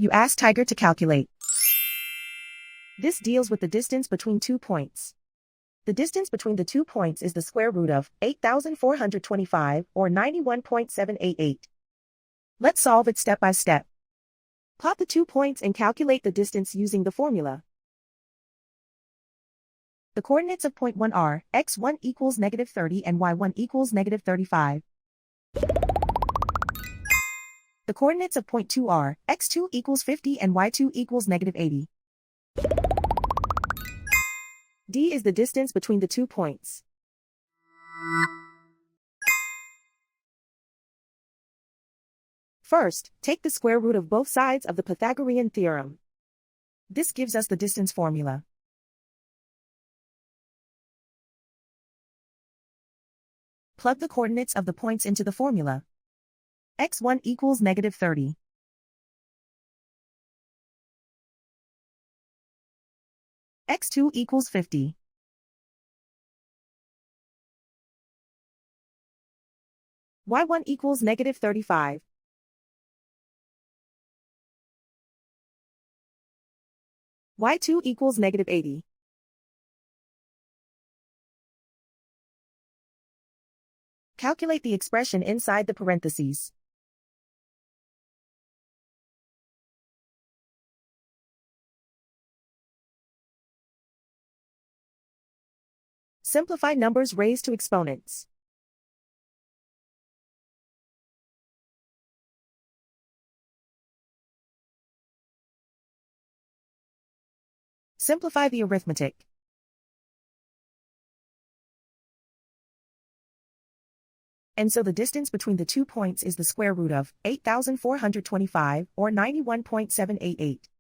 You ask Tiger to calculate. This deals with the distance between 2 points. The distance between the 2 points is the square root of 8,425, or 91.788. Let's solve it step by step. Plot the 2 points and calculate the distance using the formula. The coordinates of point 1 are x1 equals -30 and y1 equals -35. The coordinates of point 2 are x2 equals 50 and y2 equals -80. D is the distance between the 2 points. First, take the square root of both sides of the Pythagorean theorem. This gives us the distance formula. Plug the coordinates of the points into the formula. x1 equals -30. x2 equals 50. y1 equals -35. y2 equals -80. Calculate the expression inside the parentheses. Simplify numbers raised to exponents. Simplify the arithmetic. And so the distance between the 2 points is the square root of 8,425, or 91.788.